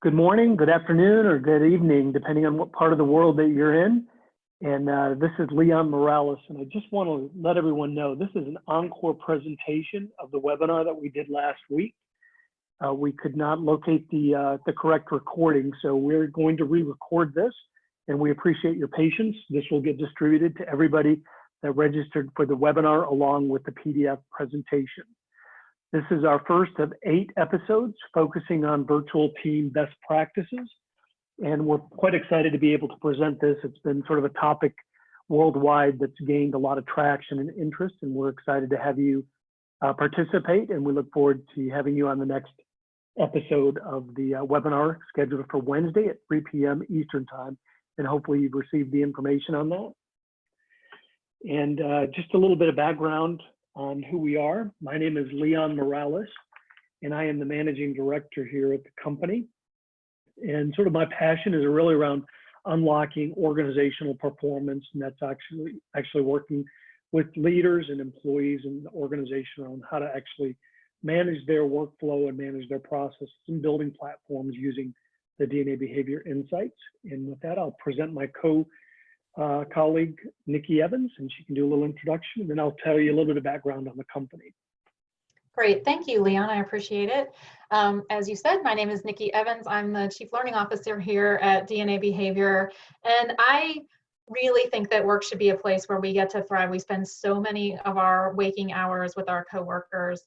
Good morning, good afternoon, or good evening, depending on what part of the world that you're in. And this is Leon Morales, and I just want to let everyone know this is an encore presentation of the webinar that we did last week. We could not locate the correct recording, so we're going to re-record this, and we appreciate your patience. This will get distributed to everybody that registered for the webinar along with the PDF presentation. This is our first of 8 episodes focusing on virtual team best practices. And we're quite excited to be able to present this. It's been sort of a topic worldwide that's gained a lot of traction and interest, and we're excited to have you participate. And we look forward to having you on the next episode of the webinar scheduled for Wednesday at 3 p.m. Eastern time. And hopefully you've received the information on that. And just a little bit of background on who we are. My name is Leon Morales, and I am the managing director here at the company. And sort of my passion is really around unlocking organizational performance, and that's actually working with leaders and employees in the organization on how to actually manage their workflow and manage their processes and building platforms using the DNA Behavior Insights. And with that, I'll present my colleague, Nikki Evans, and she can do a little introduction, and then I'll tell you a little bit of background on the company. Great, thank you, Leon. I appreciate it. As you said, my name is Nikki Evans. I'm the Chief Learning Officer here at DNA Behavior, and I really think that work should be a place where we get to thrive. We spend so many of our waking hours with our coworkers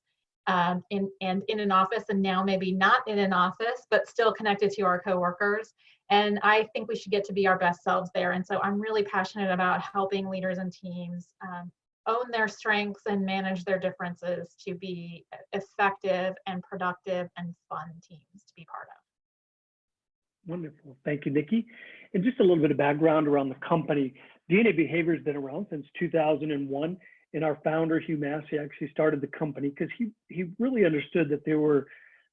in an office, and now maybe not in an office, but still connected to our coworkers. And I think we should get to be our best selves there. And so I'm really passionate about helping leaders and teams own their strengths and manage their differences to be effective and productive and fun teams to be part of. Wonderful. Thank you, Nikki. And just a little bit of background around the company. DNA Behavior has been around since 2001, and our founder, Hugh Massey, actually started the company because he really understood that there were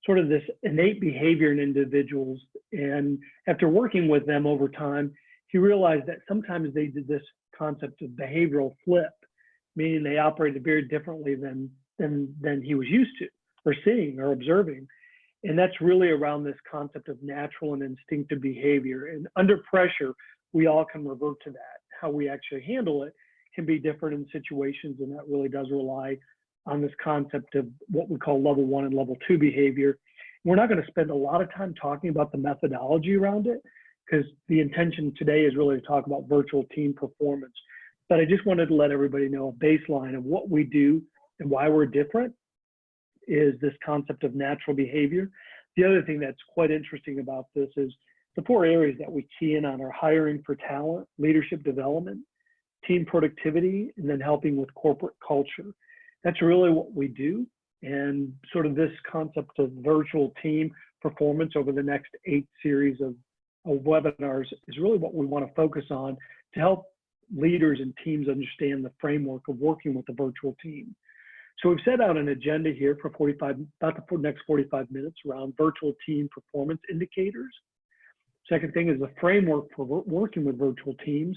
sort of this innate behavior in individuals. And after working with them over time, he realized that sometimes they did this concept of behavioral flip, meaning they operated very differently than he was used to, or seeing, or observing. And that's really around this concept of natural and instinctive behavior. And under pressure, we all can revert to that. How we actually handle it can be different in situations, and that really does rely on this concept of what we call level 1 and level 2 behavior. We're not going to spend a lot of time talking about the methodology around it, because the intention today is really to talk about virtual team performance. But I just wanted to let everybody know a baseline of what we do and why we're different is this concept of natural behavior. The other thing that's quite interesting about this is the 4 areas that we key in on are hiring for talent, leadership development, team productivity, and then helping with corporate culture. That's really what we do. And sort of this concept of virtual team performance over the next 8 series of webinars is really what we want to focus on to help leaders and teams understand the framework of working with a virtual team. So we've set out an agenda here for about the next 45 minutes around virtual team performance indicators. Second thing is the framework for working with virtual teams.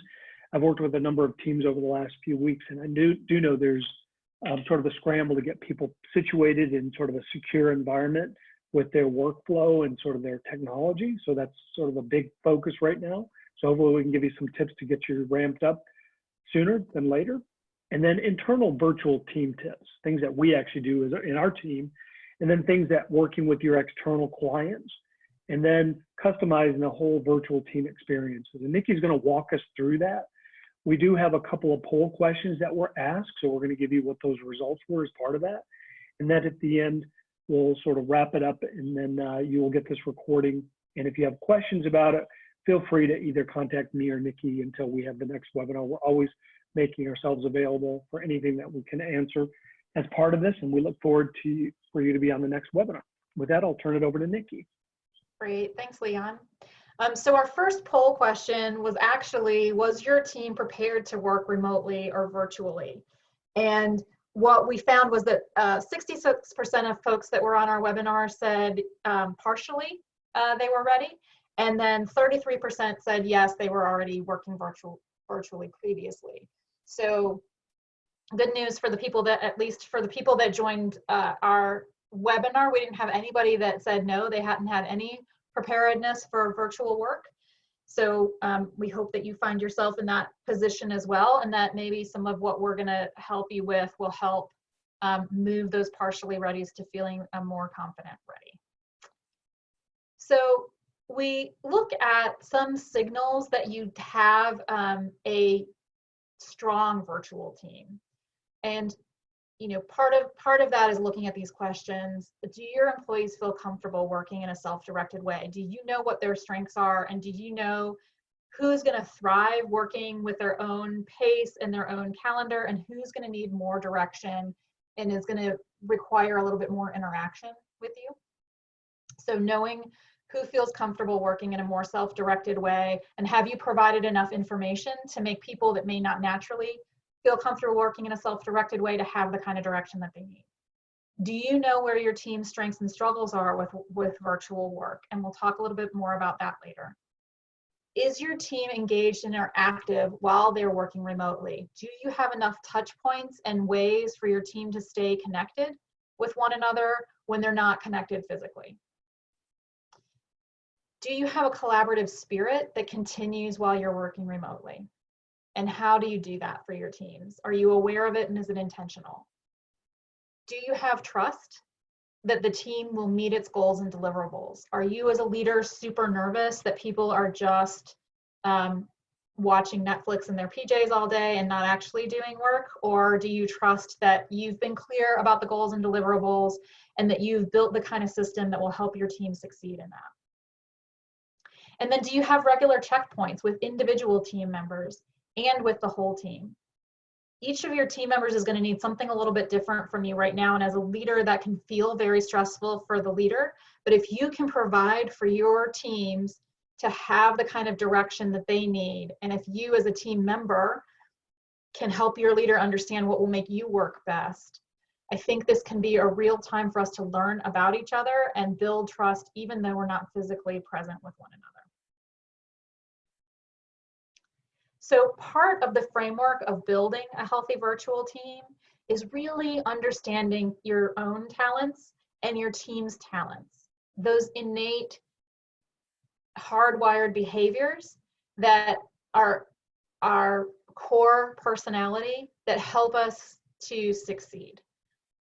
I've worked with a number of teams over the last few weeks, and I do know there's sort of a scramble to get people situated in sort of a secure environment with their workflow and sort of their technology. So that's sort of a big focus right now. So hopefully we can give you some tips to get you ramped up sooner than later. And then internal virtual team tips, things that we actually do in our team, and then things that working with your external clients, and then customizing the whole virtual team experiences. And Nikki's going to walk us through that. We do have a couple of poll questions that were asked, so we're going to give you what those results were as part of that. And then at the end, we'll sort of wrap it up, and then you will get this recording. And if you have questions about it, feel free to either contact me or Nikki until we have the next webinar. We're always making ourselves available for anything that we can answer as part of this, and we look forward for you to be on the next webinar. With that, I'll turn it over to Nikki. Great, thanks, Leon. So our first poll question was actually, was your team prepared to work remotely or virtually? And what we found was that 66% of folks that were on our webinar said partially they were ready. And then 33% said yes, they were already working virtually previously. So good news for the people that, at least for the people that joined our webinar, we didn't have anybody that said no, they hadn't had any preparedness for virtual work. So we hope that you find yourself in that position as well, and that maybe some of what we're going to help you with will help move those partially readies to feeling a more confident ready. So we look at some signals that you have a strong virtual team. And you know, part of that is looking at these questions. Do your employees feel comfortable working in a self-directed way? Do you know what their strengths are? And do you know who's going to thrive working with their own pace and their own calendar, and who's going to need more direction and is going to require a little bit more interaction with you? So knowing who feels comfortable working in a more self-directed way, and have you provided enough information to make people that may not naturally feel comfortable working in a self-directed way to have the kind of direction that they need? Do you know where your team's strengths and struggles are with virtual work? And we'll talk a little bit more about that later. Is your team engaged and interactive while they're working remotely? Do you have enough touch points and ways for your team to stay connected with one another when they're not connected physically? Do you have a collaborative spirit that continues while you're working remotely? And how do you do that for your teams? Are you aware of it, and is it intentional? Do you have trust that the team will meet its goals and deliverables? Are you as a leader super nervous that people are just watching Netflix in their PJs all day and not actually doing work? Or do you trust that you've been clear about the goals and deliverables, and that you've built the kind of system that will help your team succeed in that? And then do you have regular checkpoints with individual team members and with the whole team? Each of your team members is going to need something a little bit different from you right now. And as a leader, that can feel very stressful for the leader. But if you can provide for your teams to have the kind of direction that they need, and if you as a team member can help your leader understand what will make you work best, I think this can be a real time for us to learn about each other and build trust, even though we're not physically present with one another. So part of the framework of building a healthy virtual team is really understanding your own talents and your team's talents, those innate hardwired behaviors that are our core personality that help us to succeed.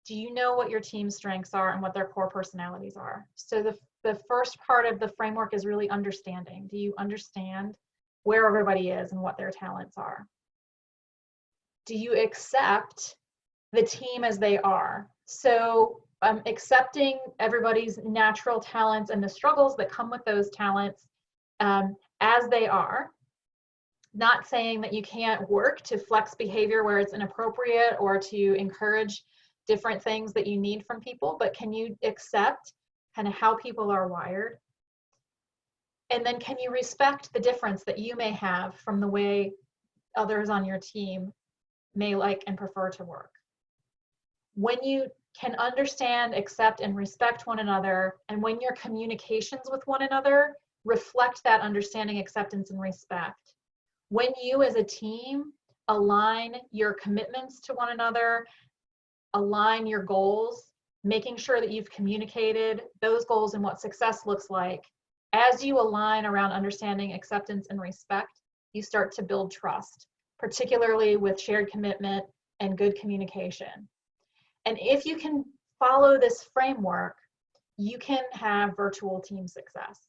Do you know what your team's strengths are and what their core personalities are? So the first part of the framework is really understanding. Do you understand where everybody is and what their talents are? Do you accept the team as they are? So accepting everybody's natural talents and the struggles that come with those talents as they are, not saying that you can't work to flex behavior where it's inappropriate or to encourage different things that you need from people, but can you accept kind of how people are wired? And then can you respect the difference that you may have from the way others on your team may like and prefer to work? When you can understand, accept, and respect one another, and when your communications with one another reflect that understanding, acceptance, and respect, when you as a team align your commitments to one another, align your goals, making sure that you've communicated those goals and what success looks like, as you align around understanding, acceptance, and respect, you start to build trust, particularly with shared commitment and good communication. And if you can follow this framework, you can have virtual team success.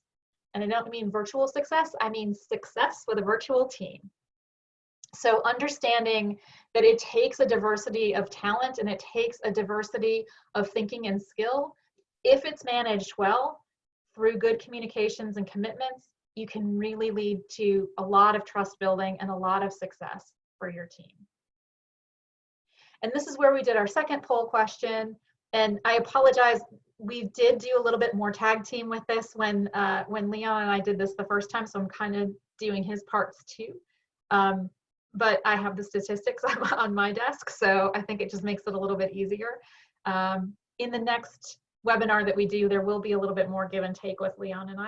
And I don't mean virtual success, I mean success with a virtual team. So understanding that it takes a diversity of talent and it takes a diversity of thinking and skill. If it's managed well, through good communications and commitments, you can really lead to a lot of trust building and a lot of success for your team. And this is where we did our second poll question. And I apologize, we did do a little bit more tag team with this when Leon and I did this the first time, so I'm kind of doing his parts too. But I have the statistics on my desk, so I think it just makes it a little bit easier. In the next webinar that we do, there will be a little bit more give and take with Leon and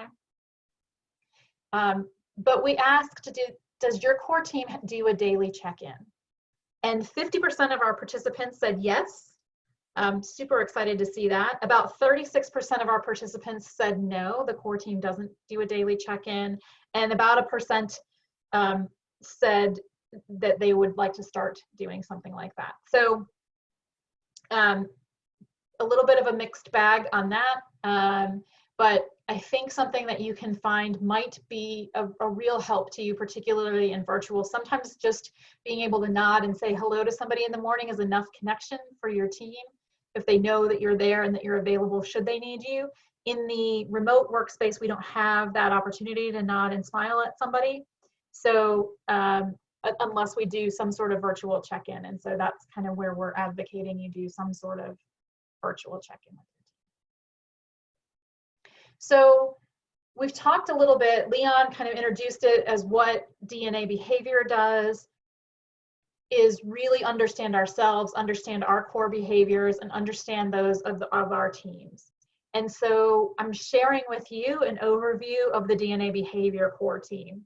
I. But we asked, does your core team do a daily check-in? And 50% of our participants said yes. Super excited to see that. About 36% of our participants said no, the core team doesn't do a daily check-in, and about 1% said that they would like to start doing something like that. So a little bit of a mixed bag on that, but I think something that you can find might be a real help to you, particularly in virtual. Sometimes just being able to nod and say hello to somebody in the morning is enough connection for your team, if they know that you're there and that you're available should they need you. In the remote workspace, we don't have that opportunity to nod and smile at somebody. So unless we do some sort of virtual check-in. And so that's kind of where we're advocating you do some sort of virtual check-in with your team. So we've talked a little bit, Leon kind of introduced it as what DNA behavior does, is really understand ourselves, understand our core behaviors, and understand those of our teams. And so I'm sharing with you an overview of the DNA behavior core team.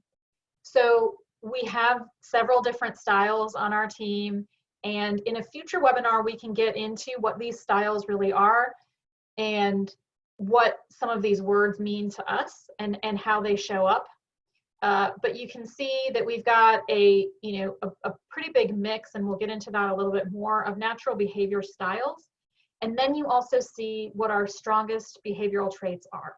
So we have several different styles on our team, and in a future webinar, we can get into what these styles really are and what some of these words mean to us and how they show up. But you can see that we've got a pretty big mix, and we'll get into that a little bit more, of natural behavior styles. And then you also see what our strongest behavioral traits are.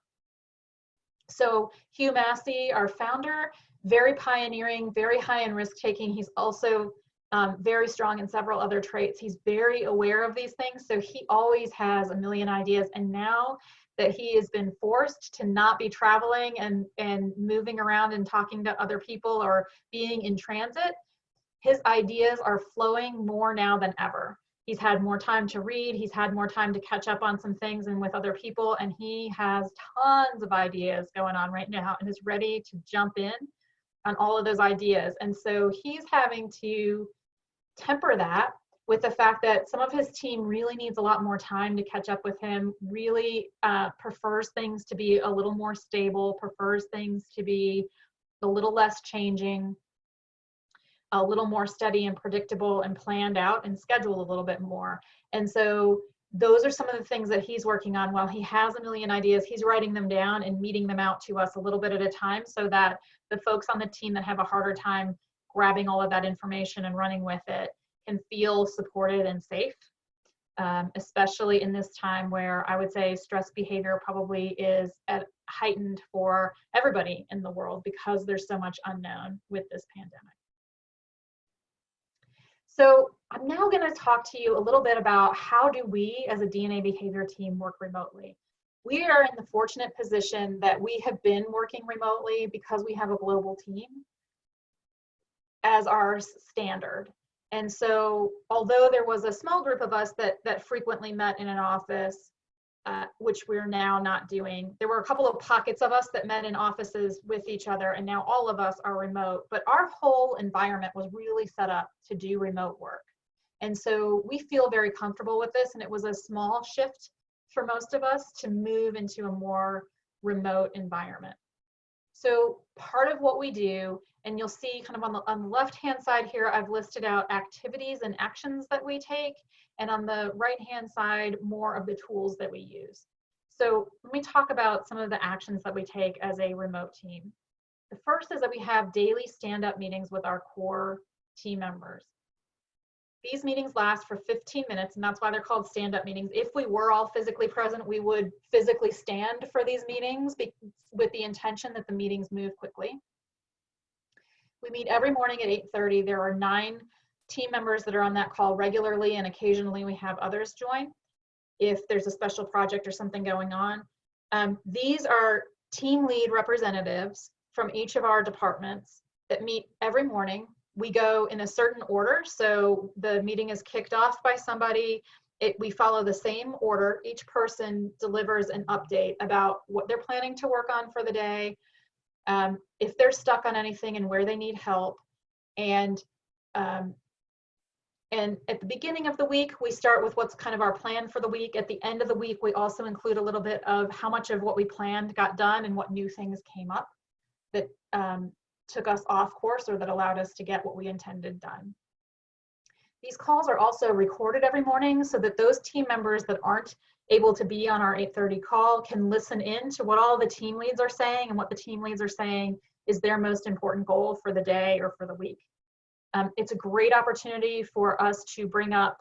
So Hugh Massey, our founder, very pioneering, very high in risk taking. He's also very strong in several other traits. He's very aware of these things. So he always has a million ideas. And now that he has been forced to not be traveling and moving around and talking to other people or being in transit, his ideas are flowing more now than ever. He's had more time to read, he's had more time to catch up on some things and with other people, and he has tons of ideas going on right now and is ready to jump in on all of those ideas. And so he's having to temper that with the fact that some of his team really needs a lot more time to catch up with him, really prefers things to be a little more stable, prefers things to be a little less changing, a little more steady and predictable and planned out and scheduled a little bit more. And so those are some of the things that he's working on. While he has a million ideas, he's writing them down and meeting them out to us a little bit at a time, so that the folks on the team that have a harder time grabbing all of that information and running with it can feel supported and safe, especially in this time where I would say stress behavior probably is heightened for everybody in the world because there's so much unknown with this pandemic. So I'm now going to talk to you a little bit about how do we as a DNA behavior team work remotely. We are in the fortunate position that we have been working remotely because we have a global team as our standard. And so although there was a small group of us that frequently met in an office, which we're now not doing, there were a couple of pockets of us that met in offices with each other, and now all of us are remote, but our whole environment was really set up to do remote work. And so we feel very comfortable with this, and it was a small shift for most of us to move into a more remote environment. So part of what we do, and you'll see kind of on the left-hand side here, I've listed out activities and actions that we take, and on the right-hand side, more of the tools that we use. So let me talk about some of the actions that we take as a remote team. The first is that we have daily stand-up meetings with our core team members. These meetings last for 15 minutes, and that's why they're called stand-up meetings. If we were all physically present, we would physically stand for these meetings with the intention that the meetings move quickly. We meet every morning at 8:30. There are 9 team members that are on that call regularly, and occasionally we have others join if there's a special project or something going on. These are team lead representatives from each of our departments that meet every morning. We go in a certain order, so the meeting is kicked off by somebody. We follow the same order. Each person delivers an update about what they're planning to work on for the day, if they're stuck on anything and where they need help. And at the beginning of the week, we start with what's kind of our plan for the week. At the end of the week, we also include a little bit of how much of what we planned got done and what new things came up that took us off course or that allowed us to get what we intended done. These calls are also recorded every morning so that those team members that aren't able to be on our 8:30 call can listen in to what all the team leads are saying, and what the team leads are saying is their most important goal for the day or for the week. It's a great opportunity for us to bring up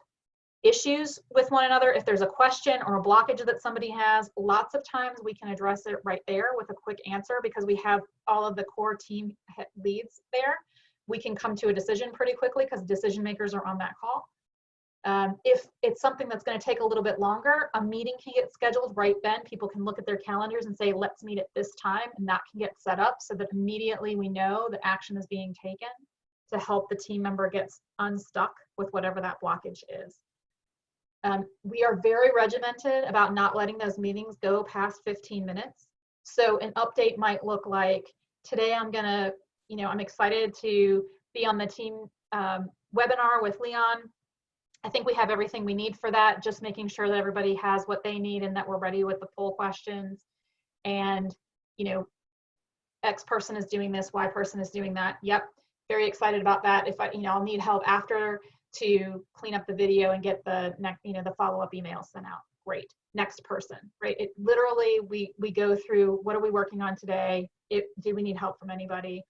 issues with one another. If there's a question or a blockage that somebody has, lots of times we can address it right there with a quick answer because we have all of the core team leads there. We can come to a decision pretty quickly because decision makers are on that call. If it's something that's going to take a little bit longer, a meeting can get scheduled right then. People can look at their calendars and say, let's meet at this time, and that can get set up so that immediately we know that action is being taken to help the team member get unstuck with whatever that blockage is. We are very regimented about not letting those meetings go past 15 minutes. So an update might look like, today I'm gonna, I'm excited to be on the team webinar with Leon. I think we have everything we need for that, just making sure that everybody has what they need and that we're ready with the poll questions. And, X person is doing this, Y person is doing that. Yep, very excited about that. If I'll need help after to clean up the video and get the next, the follow-up email sent out. Great. Next person, right? It literally, we go through, what are we working on today? Do we need help from anybody?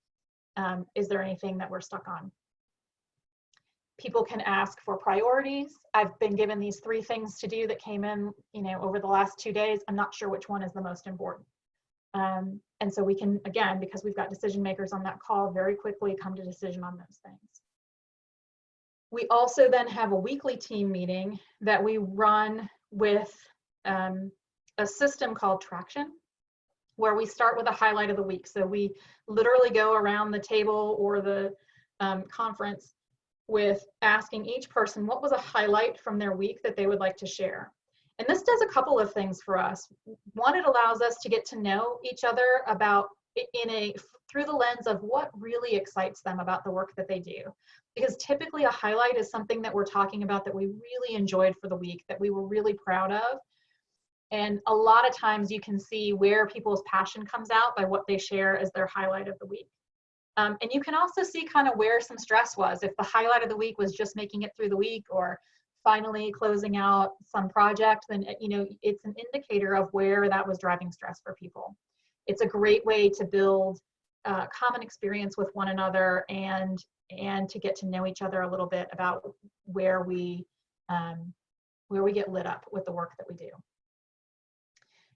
Is there anything that we're stuck on? People can ask for priorities. I've been given these 3 things to do that came in, over the last 2 days. I'm not sure which one is the most important. And so we can, again, because we've got decision makers on that call, very quickly come to decision on those things. We also then have a weekly team meeting that we run with a system called Traction, where we start with a highlight of the week. So we literally go around the table or the conference with asking each person what was a highlight from their week that they would like to share. And this does a couple of things for us. One, it allows us to get to know each other about through the lens of what really excites them about the work that they do. Because typically a highlight is something that we're talking about that we really enjoyed for the week, that we were really proud of. And a lot of times you can see where people's passion comes out by what they share as their highlight of the week. And you can also see kind of where some stress was. If the highlight of the week was just making it through the week or finally closing out some project, then it's an indicator of where that was driving stress for people. It's a great way to build common experience with one another and to get to know each other a little bit about where we get lit up with the work that we do.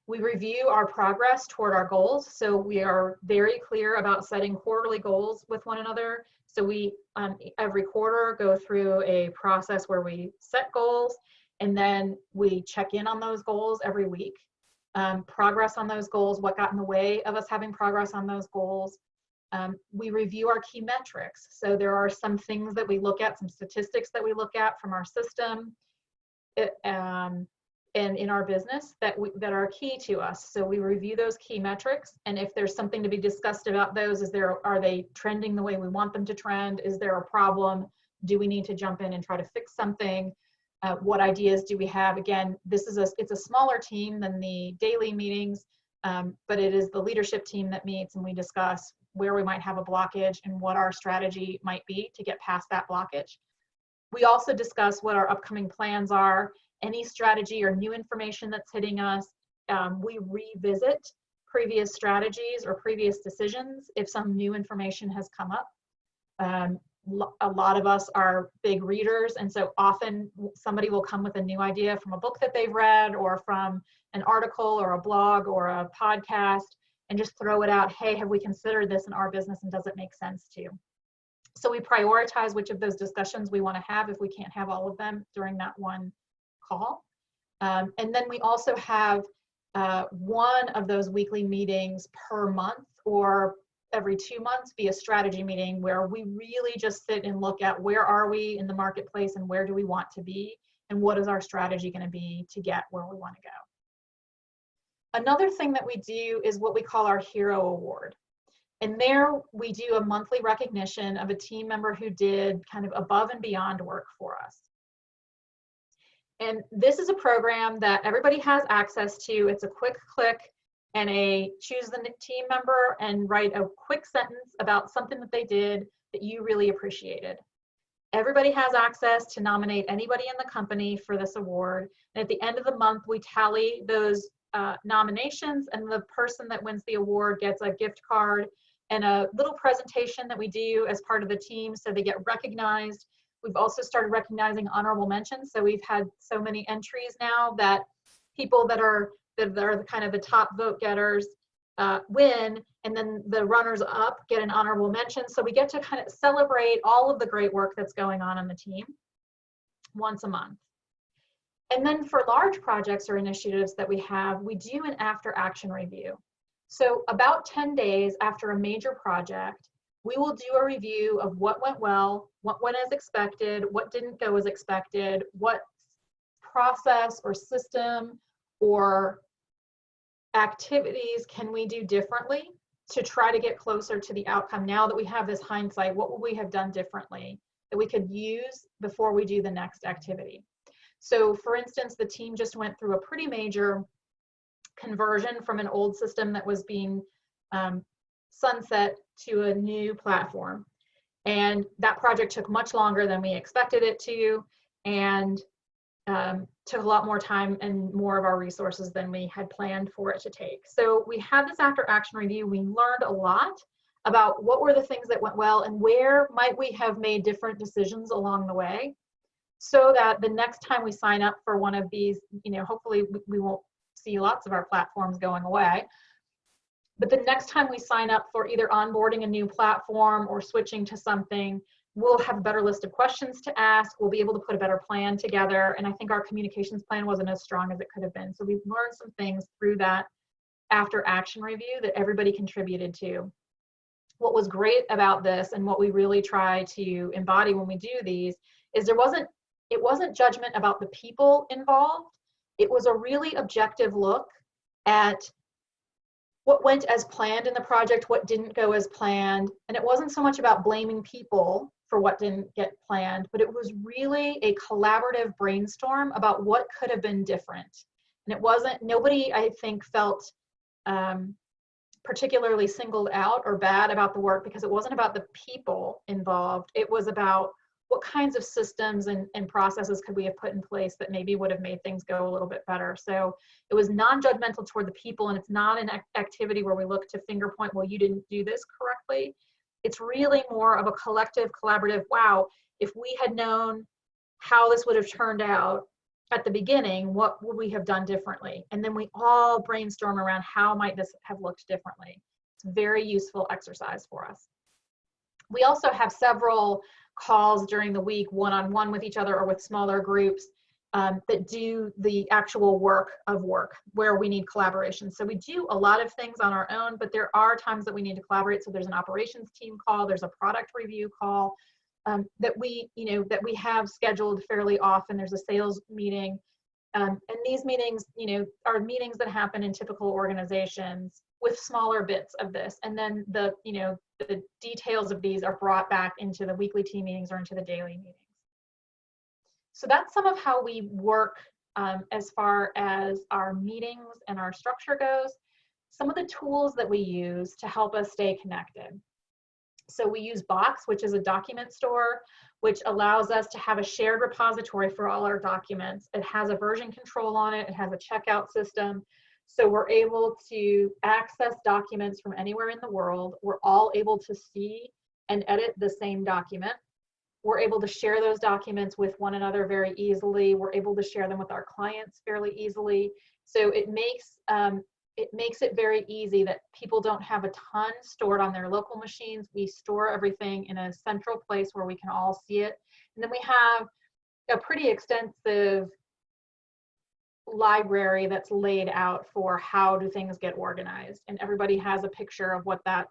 We review our progress toward our goals. So we are very clear about setting quarterly goals with one another. So we, every quarter, go through a process where we set goals, and then we check in on those goals every week. Progress on those goals, what got in the way of us having progress on those goals. We review our key metrics. So there are some things that we look at, some statistics that we look at from our system and in our business that are key to us. So we review those key metrics, and if there's something to be discussed about those, are they trending the way we want them to trend? Is there a problem? Do we need to jump in and try to fix something? What ideas do we have? Again, it's a smaller team than the daily meetings, but it is the leadership team that meets, and we discuss where we might have a blockage and what our strategy might be to get past that blockage. We also discuss what our upcoming plans are, any strategy or new information that's hitting us. We revisit previous strategies or previous decisions if some new information has come up. A lot of us are big readers, and so often somebody will come with a new idea from a book that they've read or from an article or a blog or a podcast and just throw it out. Hey, have we considered this in our business, and does it make sense to you? So we prioritize which of those discussions we want to have if we can't have all of them during that one call. And then we also have one of those weekly meetings per month or every 2 months be a strategy meeting where we really just sit and look at where are we in the marketplace and where do we want to be and what is our strategy going to be to get where we want to go. Another thing that we do is what we call our Hero Award. And there we do a monthly recognition of a team member who did kind of above and beyond work for us. And this is a program that everybody has access to. It's a quick click and choose the team member and write a quick sentence about something that they did that you really appreciated. Everybody has access to nominate anybody in the company for this award. And at the end of the month, we tally those nominations, and the person that wins the award gets a gift card and a little presentation that we do as part of the team so they get recognized. We've also started recognizing honorable mentions. So we've had so many entries now that people that are kind of the top vote getters win, and then the runners up get an honorable mention. So we get to kind of celebrate all of the great work that's going on the team once a month. And then for large projects or initiatives that we have, we do an after action review. So about 10 days after a major project, we will do a review of what went well, what went as expected, what didn't go as expected, what process or system or activities can we do differently to try to get closer to the outcome. Now that we have this hindsight, what would we have done differently that we could use before we do the next activity? So for instance, the team just went through a pretty major conversion from an old system that was being sunset to a new platform. And that project took much longer than we expected it to, and took a lot more time and more of our resources than we had planned for it to take. So we had this after action review. We learned a lot about what were the things that went well and where might we have made different decisions along the way, so that the next time we sign up for one of these, hopefully we won't see lots of our platforms going away, but the next time we sign up for either onboarding a new platform or switching to something, we'll have a better list of questions to ask. We'll be able to put a better plan together. And I think our communications plan wasn't as strong as it could have been. So we've learned some things through that after action review that everybody contributed to. What was great about this, and what we really try to embody when we do these, is it wasn't judgment about the people involved. It was a really objective look at what went as planned in the project, what didn't go as planned. And it wasn't so much about blaming people for what didn't get planned, but it was really a collaborative brainstorm about what could have been different. And it wasn't, nobody, I think, felt particularly singled out or bad about the work, because it wasn't about the people involved. It was about what kinds of systems and processes could we have put in place that maybe would have made things go a little bit better. So it was non-judgmental toward the people, and it's not an activity where we look to finger point, well, you didn't do this correctly. It's really more of a collective, collaborative, wow, if we had known how this would have turned out at the beginning, what would we have done differently? And then we all brainstorm around how might this have looked differently. It's a very useful exercise for us. We also have several calls during the week, one-on-one with each other or with smaller groups that do the actual work where we need collaboration. So we do a lot of things on our own, but there are times that we need to collaborate. So there's an operations team call, there's a product review call that we have scheduled fairly often. There's a sales meeting, and these meetings, are meetings that happen in typical organizations with smaller bits of this, and then the details of these are brought back into the weekly team meetings or into the daily meetings. So that's some of how we work as far as our meetings and our structure goes. Some of the tools that we use to help us stay connected. So we use Box, which is a document store, which allows us to have a shared repository for all our documents. It has a version control on it. It has a checkout system. So we're able to access documents from anywhere in the world. We're all able to see and edit the same document. We're able to share those documents with one another very easily. We're able to share them with our clients fairly easily. So it makes it very easy that people don't have a ton stored on their local machines. We store everything in a central place where we can all see it. And then we have a pretty extensive library that's laid out for how do things get organized. And everybody has a picture of what that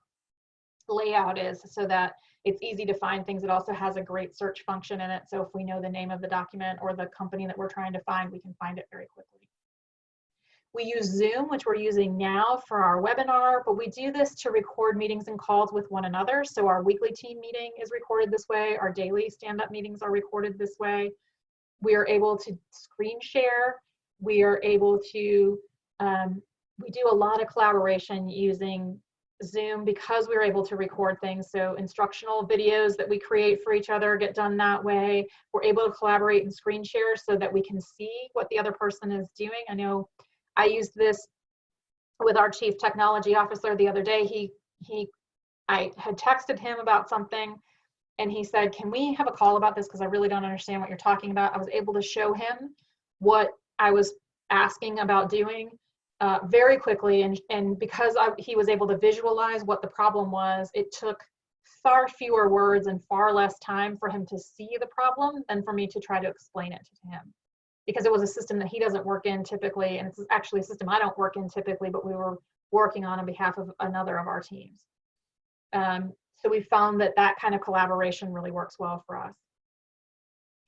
layout is so that it's easy to find things. It also has a great search function in it. So if we know the name of the document or the company that we're trying to find, we can find it very quickly. We use Zoom, which we're using now for our webinar, but we do this to record meetings and calls with one another. So our weekly team meeting is recorded this way. Our daily stand-up meetings are recorded this way. We are able to screen share. We are able to, we do a lot of collaboration using Zoom because we were able to record things. So instructional videos that we create for each other get done that way. We're able to collaborate and screen share so that we can see what the other person is doing. I know I used this with our chief technology officer the other day. I had texted him about something and he said, can we have a call about this? Because I really don't understand what you're talking about. I was able to show him what I was asking about doing very quickly. And because he was able to visualize what the problem was, it took far fewer words and far less time for him to see the problem than for me to try to explain it to him. Because it was a system that he doesn't work in typically, and it's actually a system I don't work in typically, but we were working on behalf of another of our teams. So we found that that kind of collaboration really works well for us.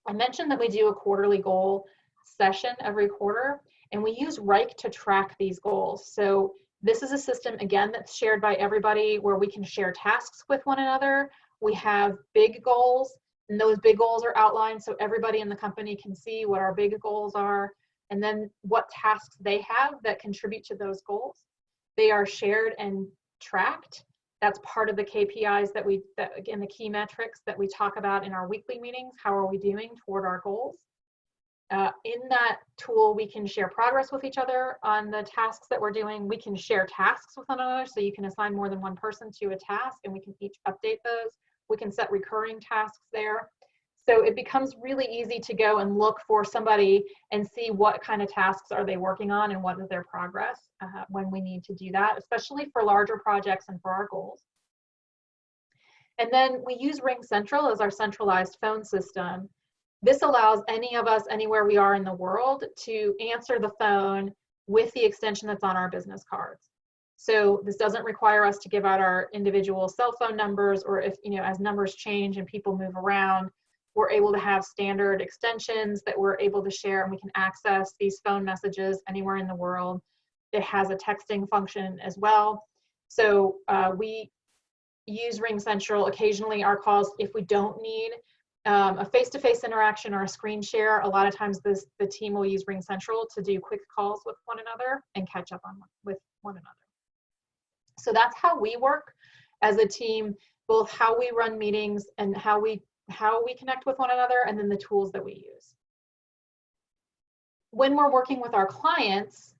I mentioned that we do a quarterly goal session every quarter, and we use Wrike to track these goals. So this is a system, again, that's shared by everybody where we can share tasks with one another. We have big goals, and those big goals are outlined so everybody in the company can see what our big goals are, and then what tasks they have that contribute to those goals. They are shared and tracked. That's part of the KPIs that again, the key metrics that we talk about in our weekly meetings. How are we doing toward our goals? In that tool, we can share progress with each other on the tasks that we're doing. We can share tasks with one another, so you can assign more than one person to a task and we can each update those. We can set recurring tasks there. So it becomes really easy to go and look for somebody and see what kind of tasks are they working on and what is their progress when we need to do that, especially for larger projects and for our goals. And then we use RingCentral as our centralized phone system. This allows any of us, anywhere we are in the world, to answer the phone with the extension that's on our business cards. So this doesn't require us to give out our individual cell phone numbers, or if, as numbers change and people move around, we're able to have standard extensions that we're able to share, and we can access these phone messages anywhere in the world. It has a texting function as well. So we use RingCentral occasionally. Our calls, if we don't need a face-to-face interaction or a screen share, a lot of times the team will use RingCentral to do quick calls with one another and catch up with one another. So that's how we work as a team, both how we run meetings and how we connect with one another, and then the tools that we use. When we're working with our clients,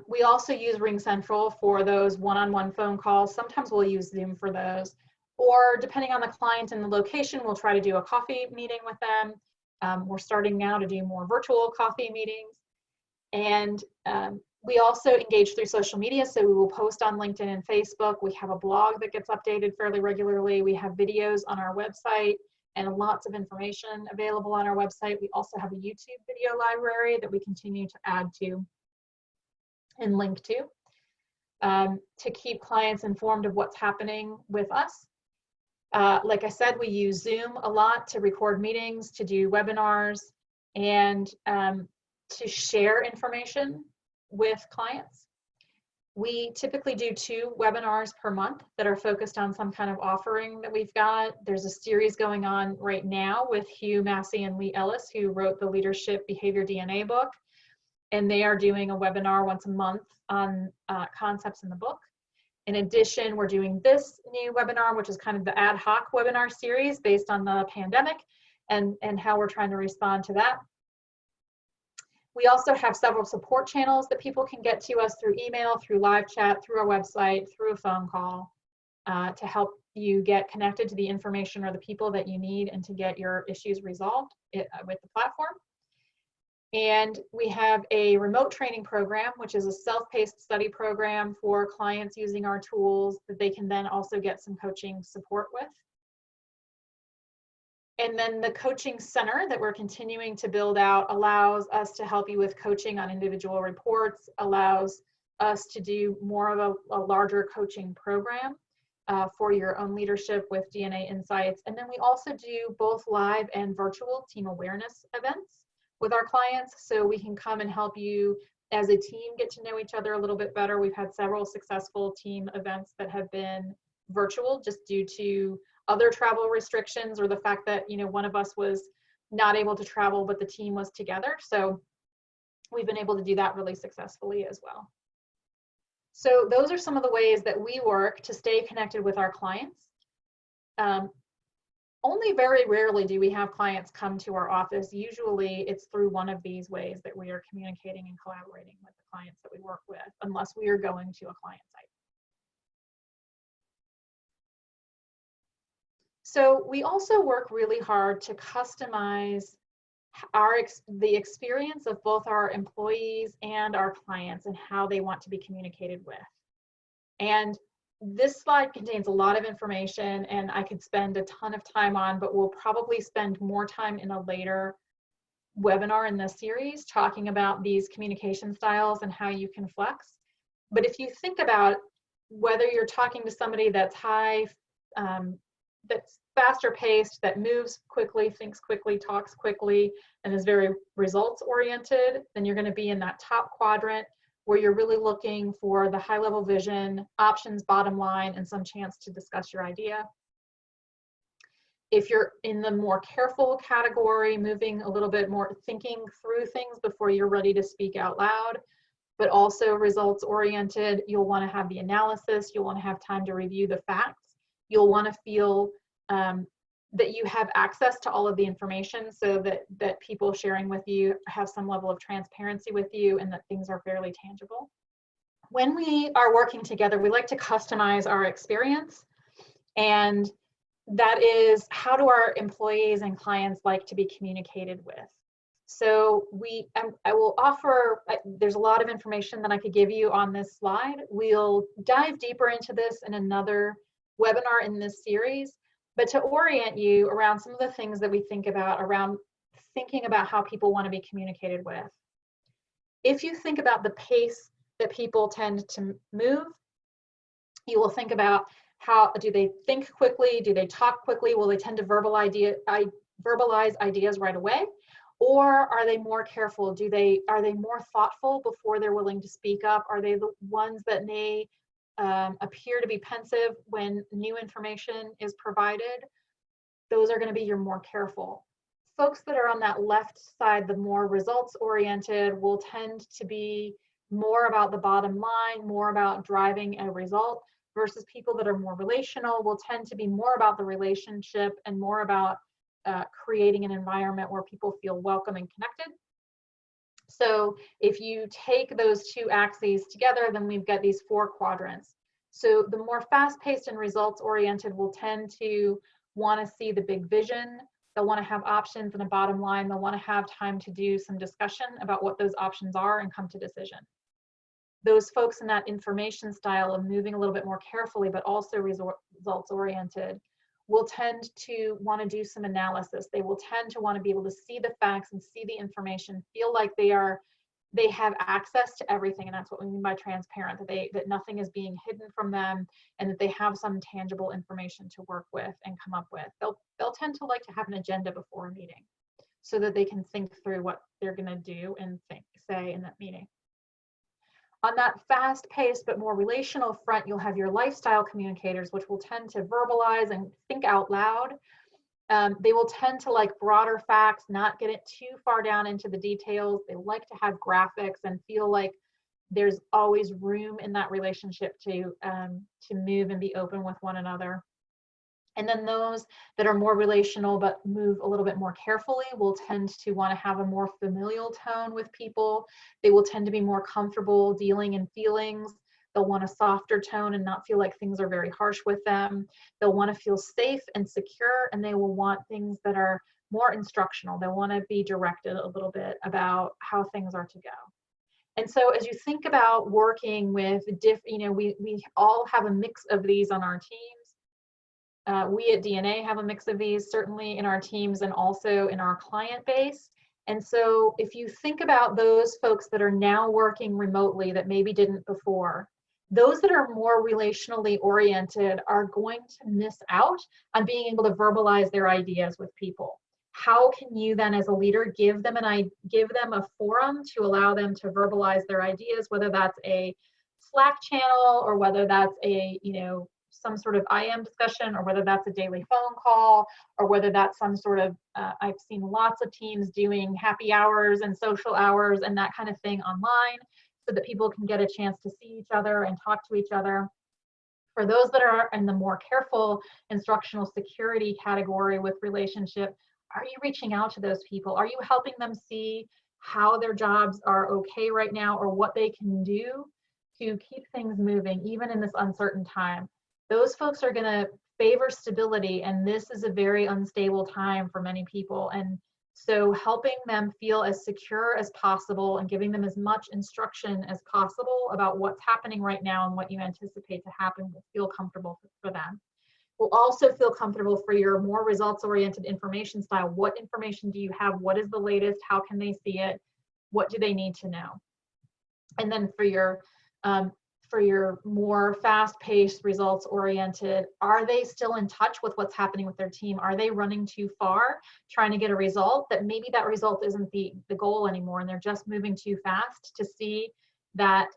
we also use RingCentral for those one-on-one phone calls. Sometimes we'll use Zoom for those, or depending on the client and the location, we'll try to do a coffee meeting with them. We're starting now to do more virtual coffee meetings. And we also engage through social media, so we will post on LinkedIn and Facebook. We have a blog that gets updated fairly regularly. We have videos on our website and lots of information available on our website. We also have a YouTube video library that we continue to add to and link to keep clients informed of what's happening with us. Like I said, we use Zoom a lot to record meetings, to do webinars, and to share information with clients. We typically do 2 webinars per month that are focused on some kind of offering that we've got. There's a series going on right now with Hugh Massey and Lee Ellis, who wrote the Leadership Behavior DNA book, and they are doing a webinar once a month on concepts in the book. In addition, we're doing this new webinar, which is kind of the ad hoc webinar series based on the pandemic and how we're trying to respond to that. We also have several support channels that people can get to us through email, through live chat, through our website, through a phone call, to help you get connected to the information or the people that you need and to get your issues resolved with the platform. And we have a remote training program, which is a self-paced study program for clients using our tools that they can then also get some coaching support with. And then the coaching center that we're continuing to build out allows us to help you with coaching on individual reports, allows us to do more of a larger coaching program for your own leadership with DNA Insights. And then we also do both live and virtual team awareness events with our clients, so we can come and help you as a team get to know each other a little bit better. We've had several successful team events that have been virtual just due to other travel restrictions or the fact that one of us was not able to travel but the team was together. So we've been able to do that really successfully as well. So those are some of the ways that we work to stay connected with our clients. Only very rarely do we have clients come to our office. Usually it's through one of these ways that we are communicating and collaborating with the clients that we work with, unless we are going to a client site. So we also work really hard to customize the experience of both our employees and our clients and how they want to be communicated with. And this slide contains a lot of information, and I could spend a ton of time on, but we'll probably spend more time in a later webinar in this series talking about these communication styles and how you can flex. But if you think about whether you're talking to somebody that's that's faster paced, that moves quickly, thinks quickly, talks quickly, and is very results oriented, then you're going to be in that top quadrant where you're really looking for the high level vision, options, bottom line, and some chance to discuss your idea. If you're in the more careful category, moving a little bit more, thinking through things before you're ready to speak out loud, but also results oriented, you'll want to have the analysis, you'll want to have time to review the facts, you'll want to feel that you have access to all of the information, so that people sharing with you have some level of transparency with you and that things are fairly tangible. When we are working together, we like to customize our experience, and that is, how do our employees and clients like to be communicated with? So I will offer, there's a lot of information that I could give you on this slide. We'll dive deeper into this in another webinar in this series, but to orient you around some of the things that we think about around thinking about how people want to be communicated with. If you think about the pace that people tend to move, you will think about how do they think quickly, do they talk quickly, will they tend to verbalize ideas right away, or are they more careful? Are they more thoughtful before they're willing to speak up? Are they the ones that may appear to be pensive when new information is provided? Those are going to be your more careful. Folks that are on that left side, the more results oriented, will tend to be more about the bottom line, more about driving a result, versus people that are more relational will tend to be more about the relationship and more about creating an environment where people feel welcome and connected. So if you take those two axes together, then we've got these four quadrants. So the more fast-paced and results-oriented will tend to want to see the big vision. They'll want to have options and a bottom line. They'll want to have time to do some discussion about what those options are and come to decision. Those folks in that information style of moving a little bit more carefully, but also results-oriented, will tend to want to do some analysis. They will tend to want to be able to see the facts and see the information, feel like they have access to everything, and that's what we mean by transparent, that nothing is being hidden from them, and that they have some tangible information to work with and come up with. They'll tend to like to have an agenda before a meeting so that they can think through what they're going to do and say in that meeting. On that fast-paced but more relational front, you'll have your lifestyle communicators, which will tend to verbalize and think out loud. They will tend to like broader facts, not get it too far down into the details. They like to have graphics and feel like there's always room in that relationship to move and be open with one another. And then those that are more relational but move a little bit more carefully will tend to want to have a more familial tone with people. They will tend to be more comfortable dealing in feelings. They'll want a softer tone and not feel like things are very harsh with them. They'll want to feel safe and secure, and they will want things that are more instructional. They'll want to be directed a little bit about how things are to go. And so as you think about working with, we all have a mix of these on our teams. We at DNA have a mix of these, certainly in our teams and also in our client base. And so if you think about those folks that are now working remotely that maybe didn't before, those that are more relationally oriented are going to miss out on being able to verbalize their ideas with people. How can you then as a leader give them a forum to allow them to verbalize their ideas, whether that's a Slack channel or whether that's a, some sort of IM discussion, or whether that's a daily phone call, or whether that's some sort of, I've seen lots of teams doing happy hours and social hours and that kind of thing online. so that people can get a chance to see each other and talk to each other. For those that are in the more careful instructional security category with relationship, are you reaching out to those people? Are you helping them see how their jobs are okay right now, or what they can do to keep things moving, even in this uncertain time? Those folks are going to favor stability, and this is a very unstable time for many people. And so helping them feel as secure as possible and giving them as much instruction as possible about what's happening right now and what you anticipate to happen will feel comfortable for them. Will also feel comfortable for your more results-oriented information style. What information do you have? What is the latest? How can they see it? What do they need to know? And then for your more fast-paced, results-oriented, are they still in touch with what's happening with their team? Are they running too far, trying to get a result that maybe that result isn't the goal anymore, and they're just moving too fast to see that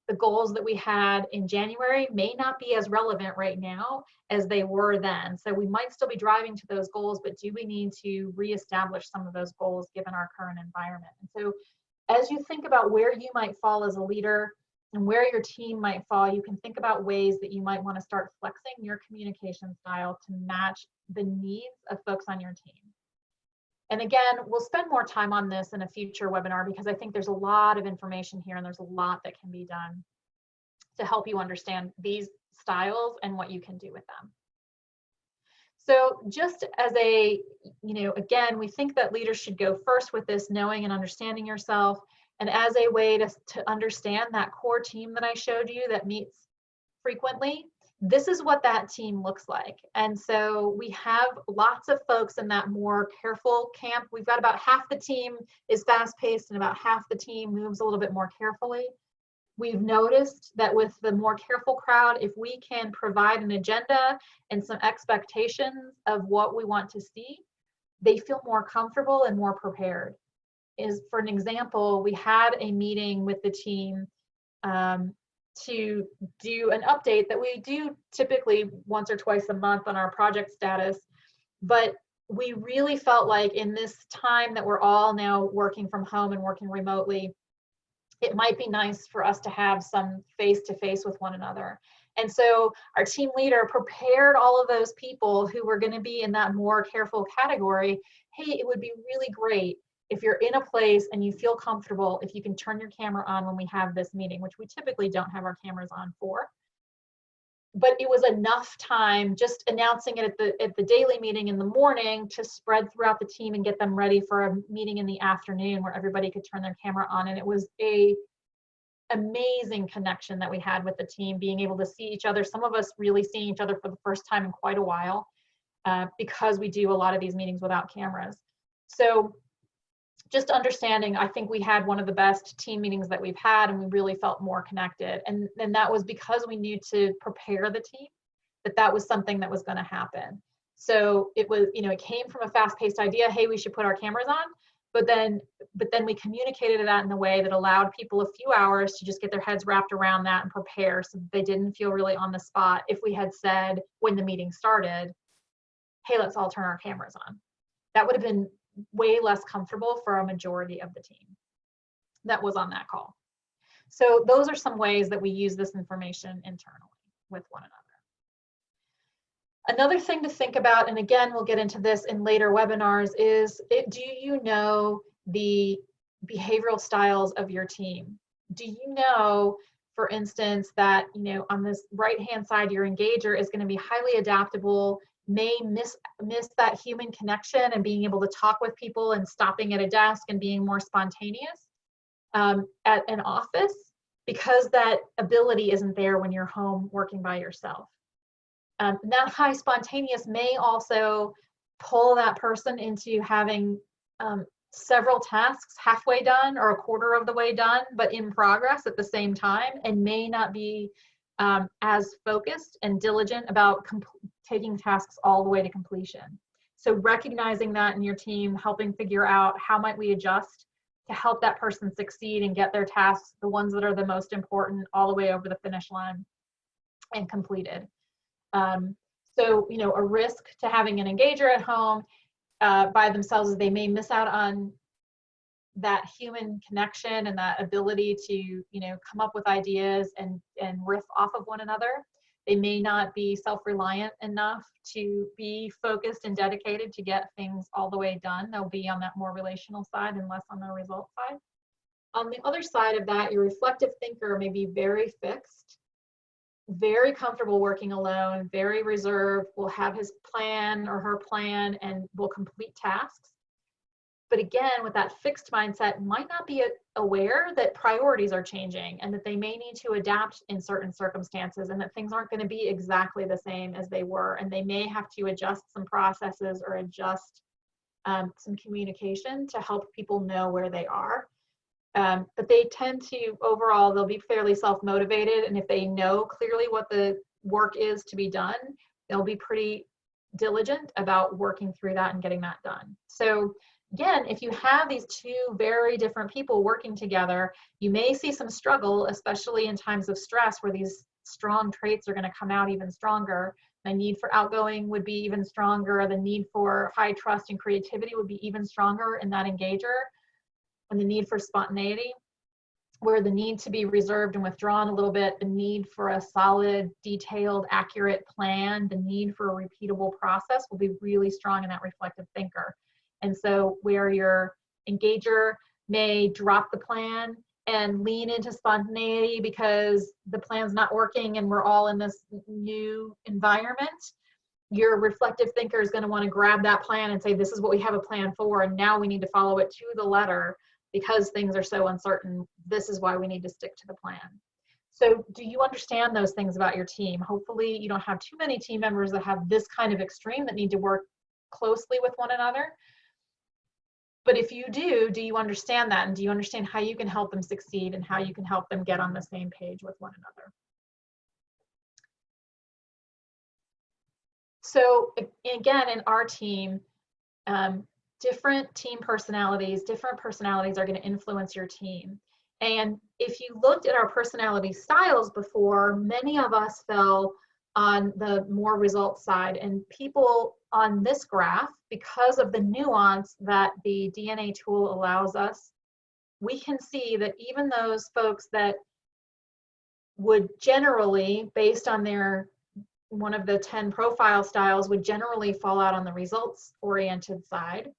the goals that we had in January may not be as relevant right now as they were then. So we might still be driving to those goals, but do we need to reestablish some of those goals given our current environment? And so as you think about where you might fall as a leader and where your team might fall, you can think about ways that you might want to start flexing your communication style to match the needs of folks on your team. And again, we'll spend more time on this in a future webinar because I think there's a lot of information here and there's a lot that can be done to help you understand these styles and what you can do with them. So just as a, again, we think that leaders should go first with this, knowing and understanding yourself, and as a way to understand that core team that I showed you that meets frequently, this is what that team looks like. And so we have lots of folks in that more careful camp. We've got about half the team is fast-paced and about half the team moves a little bit more carefully. We've noticed that with the more careful crowd, if we can provide an agenda and some expectations of what we want to see, they feel more comfortable and more prepared. For an example, we had a meeting with the team to do an update that we do typically once or twice a month on our project status. But we really felt like in this time that we're all now working from home and working remotely, it might be nice for us to have some face-to-face with one another. And so our team leader prepared all of those people who were going to be in that more careful category. Hey, it would be really great if you're in a place and you feel comfortable, if you can turn your camera on when we have this meeting, which we typically don't have our cameras on for. But it was enough time just announcing it at the daily meeting in the morning to spread throughout the team and get them ready for a meeting in the afternoon where everybody could turn their camera on. And it was a amazing connection that we had with the team, being able to see each other. Some of us really seeing each other for the first time in quite a while because we do a lot of these meetings without cameras. So just understanding, I think we had one of the best team meetings that we've had, and we really felt more connected. And that was because we knew to prepare the team, that was something that was going to happen. So it was, it came from a fast-paced idea, hey, we should put our cameras on, but then we communicated that in a way that allowed people a few hours to just get their heads wrapped around that and prepare, so they didn't feel really on the spot if we had said when the meeting started, hey, let's all turn our cameras on. That would have been way less comfortable for a majority of the team that was on that call. So those are some ways that we use this information internally with one another. Another thing to think about, and again, we'll get into this in later webinars, is do you know the behavioral styles of your team? Do you know, for instance, that on this right-hand side, your engager is going to be highly adaptable, may miss that human connection and being able to talk with people and stopping at a desk and being more spontaneous at an office, because that ability isn't there when you're home working by yourself. That high spontaneous may also pull that person into having several tasks halfway done or a quarter of the way done, but in progress at the same time, and may not be as focused and diligent about taking tasks all the way to completion. So recognizing that in your team, helping figure out how might we adjust to help that person succeed and get their tasks, the ones that are the most important, all the way over the finish line and completed. So, a risk to having an engager at home by themselves is they may miss out on that human connection and that ability to, come up with ideas and riff off of one another. They may not be self-reliant enough to be focused and dedicated to get things all the way done. They'll be on that more relational side and less on the result side. On the other side of that, your reflective thinker may be very fixed, very comfortable working alone, very reserved, will have his plan or her plan and will complete tasks. But again, with that fixed mindset, might not be aware that priorities are changing and that they may need to adapt in certain circumstances and that things aren't going to be exactly the same as they were. And they may have to adjust some processes or adjust some communication to help people know where they are. But they tend to, overall, they'll be fairly self-motivated. And if they know clearly what the work is to be done, they'll be pretty diligent about working through that and getting that done. So again, if you have these two very different people working together, you may see some struggle, especially in times of stress where these strong traits are going to come out even stronger. The need for outgoing would be even stronger. The need for high trust and creativity would be even stronger in that engager. And the need for spontaneity, where the need to be reserved and withdrawn a little bit, the need for a solid, detailed, accurate plan, the need for a repeatable process will be really strong in that reflective thinker. And so where your engager may drop the plan and lean into spontaneity because the plan's not working and we're all in this new environment, your reflective thinker is going to want to grab that plan and say, this is what we have a plan for, and now we need to follow it to the letter because things are so uncertain. This is why we need to stick to the plan. So do you understand those things about your team? Hopefully you don't have too many team members that have this kind of extreme that need to work closely with one another. But if you do you understand that? And do you understand how you can help them succeed and how you can help them get on the same page with one another? So again, in our team, different team personalities, different personalities are going to influence your team. And if you looked at our personality styles before, many of us fell on the more results side, and people on this graph, because of the nuance that the DNA tool allows us, we can see that even those folks that would generally, based on their one of the 10 profile styles, would generally fall out on the results oriented side.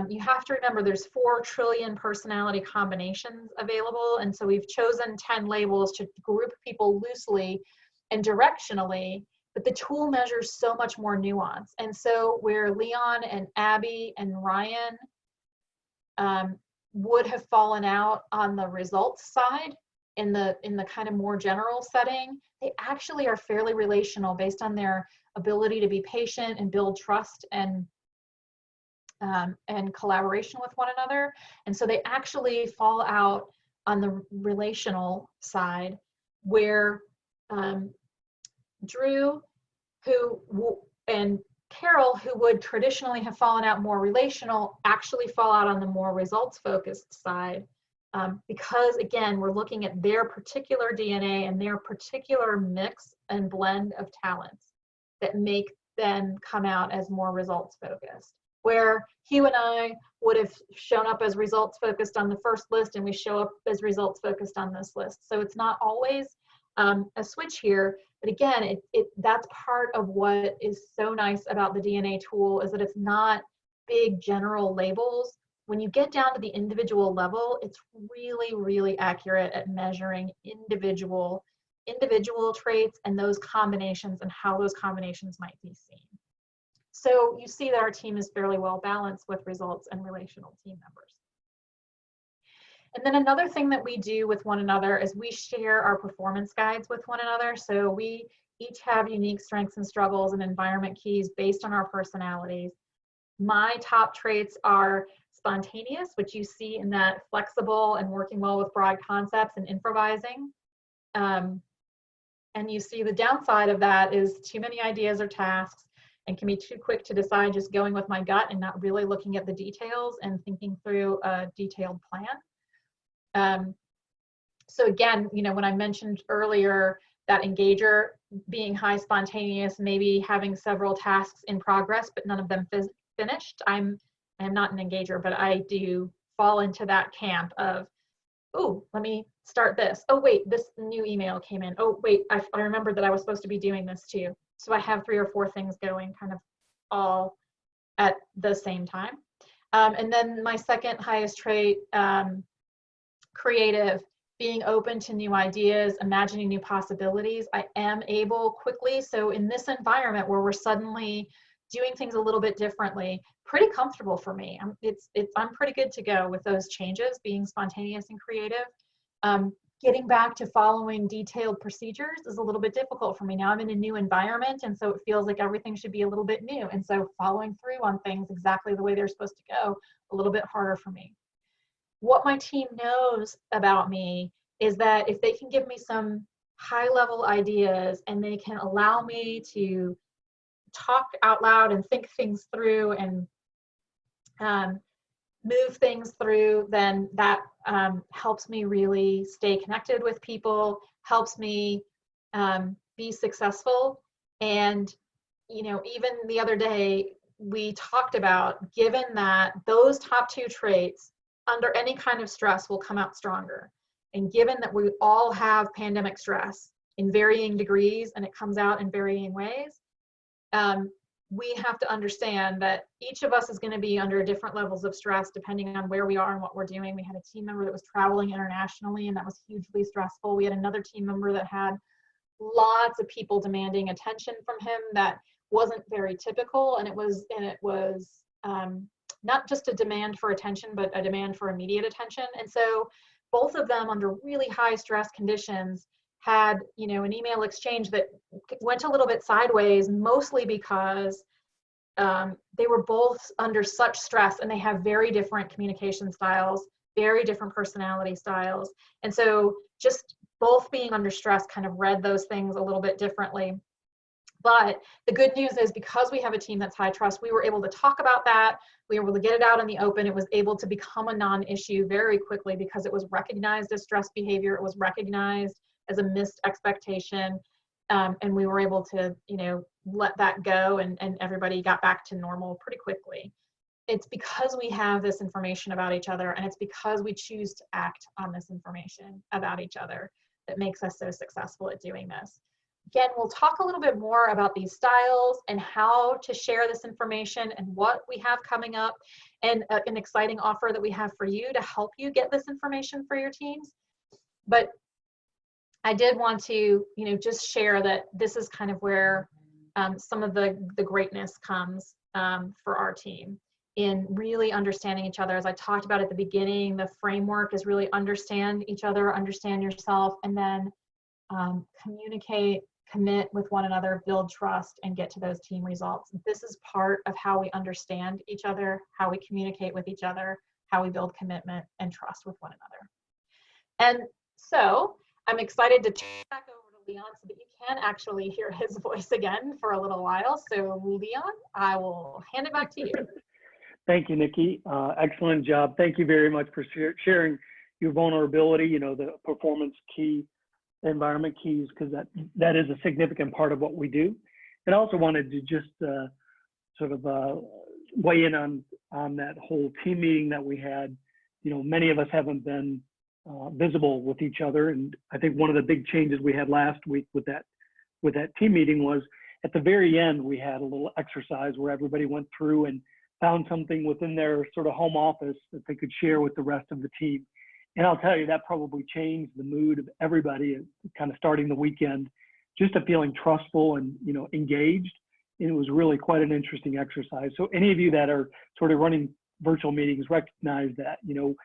You have to remember there's 4 trillion personality combinations available, and so we've chosen 10 labels to group people loosely and directionally, but the tool measures so much more nuance. And so where Leon and Abby and Ryan would have fallen out on the results side in the kind of more general setting, they actually are fairly relational based on their ability to be patient and build trust and collaboration with one another. And so they actually fall out on the relational side, where Drew and Carol, who would traditionally have fallen out more relational, actually fall out on the more results focused side, because again, we're looking at their particular DNA and their particular mix and blend of talents that make them come out as more results focused. Where Hugh and I would have shown up as results focused on the first list, and we show up as results focused on this list. So it's not always a switch here, but again, that's part of what is so nice about the DNA tool, is that it's not big general labels. When you get down to the individual level, it's really, really accurate at measuring individual traits and those combinations and how those combinations might be seen. So you see that our team is fairly well balanced with results and relational team members. And then another thing that we do with one another is we share our performance guides with one another. So we each have unique strengths and struggles and environment keys based on our personalities. My top traits are spontaneous, which you see in that flexible and working well with broad concepts and improvising. And you see the downside of that is too many ideas or tasks, and can be too quick to decide, just going with my gut and not really looking at the details and thinking through a detailed plan. So again, when I mentioned earlier that engager being high spontaneous, maybe having several tasks in progress, but none of them finished, I am not an engager, but I do fall into that camp of, oh, let me start this. Oh, wait, this new email came in. Oh, wait, I remembered that I was supposed to be doing this too. So I have 3 or 4 things going kind of all at the same time. And then my second highest trait, creative, being open to new ideas, imagining new possibilities. I am able quickly. So in this environment where we're suddenly doing things a little bit differently, pretty comfortable for me. I'm pretty good to go with those changes, being spontaneous and creative. Getting back to following detailed procedures is a little bit difficult for me. Now I'm in a new environment, and so it feels like everything should be a little bit new. And so following through on things exactly the way they're supposed to go, a little bit harder for me. What my team knows about me is that if they can give me some high level ideas and they can allow me to talk out loud and think things through and move things through, then that helps me really stay connected with people, helps me be successful. And, you know, even the other day, we talked about, given that those top 2 traits under any kind of stress will come out stronger. And given that we all have pandemic stress in varying degrees and it comes out in varying ways, we have to understand that each of us is going to be under different levels of stress depending on where we are and what we're doing. We had a team member that was traveling internationally, and that was hugely stressful. We had another team member that had lots of people demanding attention from him that wasn't very typical, and it was not just a demand for attention, but a demand for immediate attention. And so both of them, under really high stress conditions, had, you know, an email exchange that went a little bit sideways, mostly because they were both under such stress, and they have very different communication styles, very different personality styles. And so just both being under stress kind of read those things a little bit differently. But the good news is, because we have a team that's high trust, we were able to talk about that. We were able to get it out in the open. It was able to become a non-issue very quickly because it was recognized as stress behavior. It was recognized as a missed expectation. And we were able to, you know, let that go, and everybody got back to normal pretty quickly. It's because we have this information about each other, and it's because we choose to act on this information about each other, that makes us so successful at doing this. Again, we'll talk a little bit more about these styles and how to share this information and what we have coming up, and an exciting offer that we have for you to help you get this information for your teams. But I did want to, you know, just share that this is kind of where some of the greatness comes for our team, in really understanding each other. As I talked about at the beginning, the framework is really understand each other, understand yourself, and then communicate, commit with one another, build trust, and get to those team results. This is part of how we understand each other, how we communicate with each other, how we build commitment and trust with one another. And so I'm excited to turn back over to Leon so that you can actually hear his voice again for a little while. So Leon, I will hand it back to you. Thank you, Nikki. Excellent job. Thank you very much for sharing your vulnerability, you know, the performance key, environment keys, because that is a significant part of what we do. And I also wanted to just weigh in on that whole team meeting that we had. You know, many of us haven't been visible with each other, and I think one of the big changes we had last week with that team meeting was, at the very end, we had a little exercise where everybody went through and found something within their sort of home office that they could share with the rest of the team. And I'll tell you, that probably changed the mood of everybody, kind of starting the weekend, just a feeling trustful and, you know, engaged. And it was really quite an interesting exercise. So any of you that are sort of running virtual meetings recognize that, you know,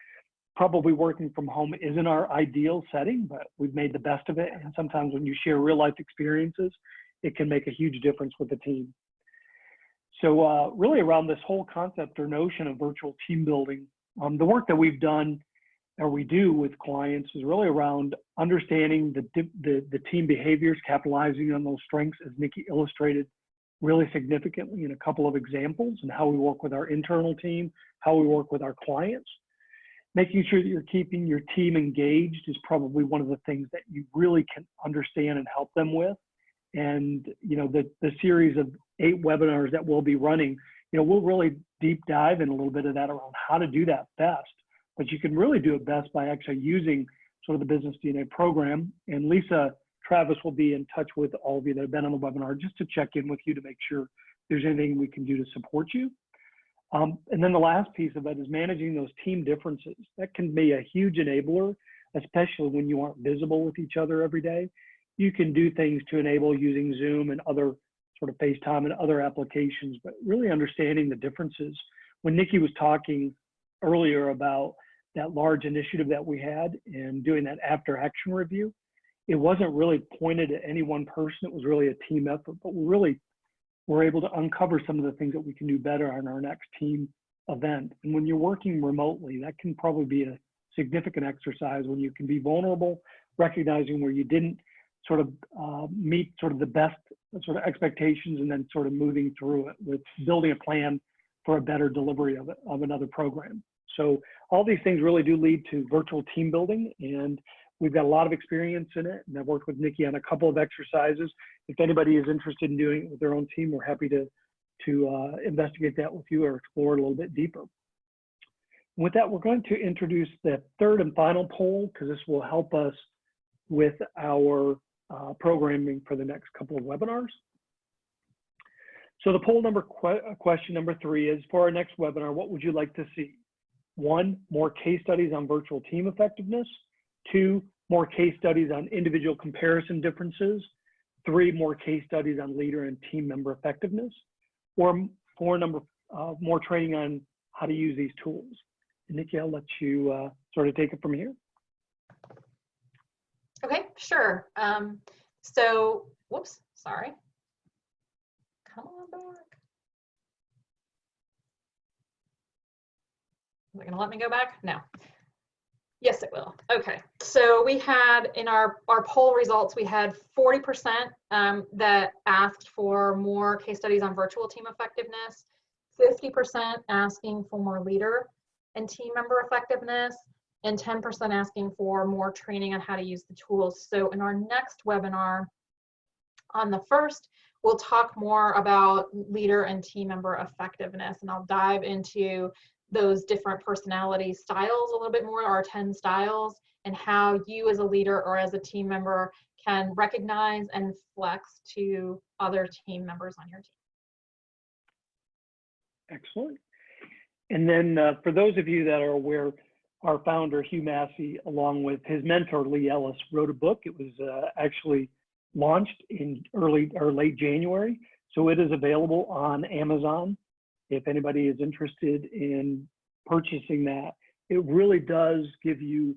probably working from home isn't our ideal setting, but we've made the best of it. And sometimes when you share real life experiences, it can make a huge difference with the team. So really around this whole concept or notion of virtual team building, the work that we've done or we do with clients is really around understanding the team behaviors, capitalizing on those strengths, as Nikki illustrated really significantly in a couple of examples, and how we work with our internal team, how we work with our clients. Making sure that you're keeping your team engaged is probably one of the things that you really can understand and help them with. And, you know, the series of 8 webinars that we'll be running, you know, we'll really deep dive in a little bit of that around how to do that best. but you can really do it best by actually using sort of the Business DNA program. And Lisa Travis will be in touch with all of you that have been on the webinar just to check in with you to make sure there's anything we can do to support you. And then the last piece of it is managing those team differences. That can be a huge enabler, especially when you aren't visible with each other every day. You can do things to enable using Zoom and other sort of FaceTime and other applications, but really understanding the differences. When Nikki was talking earlier about that large initiative that we had and doing that after action review, it wasn't really pointed at any one person. It was really a team effort, but we're able to uncover some of the things that we can do better on our next team event. And when you're working remotely, that can probably be a significant exercise when you can be vulnerable, recognizing where you didn't sort of meet sort of the best sort of expectations, and then sort of moving through it with building a plan for a better delivery of another program. So all these things really do lead to virtual team building, and we've got a lot of experience in it, and I've worked with Nikki on a couple of exercises. If anybody is interested in doing it with their own team, we're happy to investigate that with you or explore it a little bit deeper. With that, we're going to introduce the third and final poll, because this will help us with our programming for the next couple of webinars. So the poll question number 3 is, for our next webinar, what would you like to see? 1, more case studies on virtual team effectiveness. 2, more case studies on individual comparison differences. 3, more case studies on leader and team member effectiveness. Or 4, more training on how to use these tools. And Nikki, I'll let you sort of take it from here. Okay, sure. So, whoops, sorry. Come on back. Is it gonna let me go back? No. Yes, it will. Okay, so we had in our poll results, we had 40% that asked for more case studies on virtual team effectiveness, 50% asking for more leader and team member effectiveness, and 10% asking for more training on how to use the tools. So in our next webinar, on the 1st, we'll talk more about leader and team member effectiveness, and I'll dive into those different personality styles a little bit more, our 10 styles, and how you as a leader or as a team member can recognize and flex to other team members on your team. Excellent. And then for those of you that are aware, our founder, Hugh Massey, along with his mentor, Lee Ellis, wrote a book. It was actually launched in early or late January. So it is available on Amazon. If anybody is interested in purchasing that, it really does give you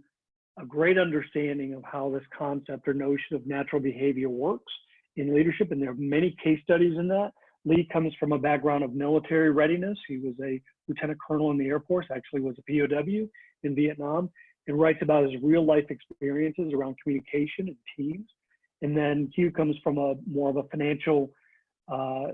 a great understanding of how this concept or notion of natural behavior works in leadership. And there are many case studies in that. Lee comes from a background of military readiness. He was a lieutenant colonel in the Air Force, actually was a POW in Vietnam, and writes about his real life experiences around communication and teams. And then Hugh comes from more of a financial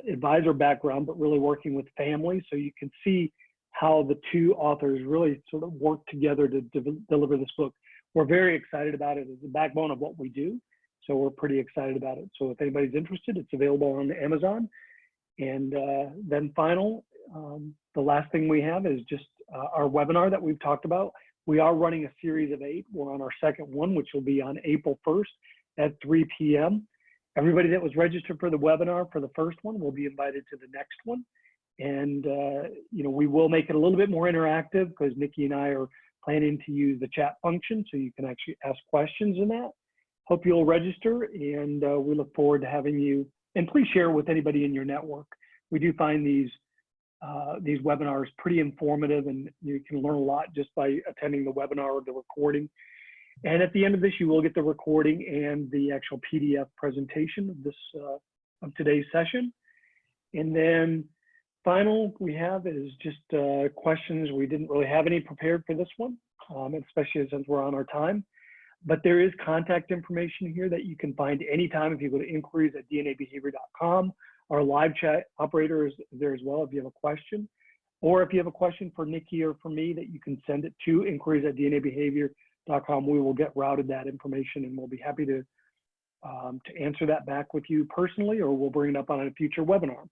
advisor background, but really working with families. So you can see how the two authors really sort of work together to deliver this book. We're very excited about it. It's the backbone of what we do. So we're pretty excited about it. So if anybody's interested, it's available on Amazon. And then the last thing we have is just our webinar that we've talked about. We are running a series of 8. We're on our second one, which will be on April 1st at 3 p.m. Everybody that was registered for the webinar for the first one will be invited to the next one. And, we will make it a little bit more interactive because Nikki and I are planning to use the chat function so you can actually ask questions in that. Hope you'll register, and we look forward to having you. And please share with anybody in your network. We do find these webinars pretty informative, and you can learn a lot just by attending the webinar or the recording. And at the end of this, you will get the recording and the actual PDF presentation of this of today's session. And then final we have is just questions. We didn't really have any prepared for this one, especially since we're on our time. But there is contact information here that you can find anytime if you go to inquiries@dnabehavior.com. Our live chat operator is there as well if you have a question. Or if you have a question for Nikki or for me, that you can send it to inquiries@dnabehavior.com. We will get routed that information, and we'll be happy to answer that back with you personally, or we'll bring it up on a future webinar.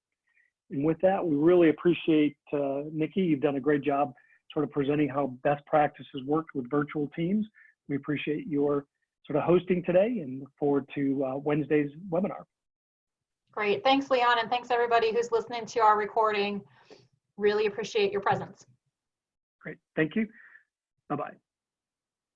And with that, we really appreciate Nikki. You've done a great job sort of presenting how best practices work with virtual teams. We appreciate your sort of hosting today and look forward to Wednesday's webinar. Great. Thanks, Leon, and thanks everybody who's listening to our recording. Really appreciate your presence. Great. Thank you. Bye-bye.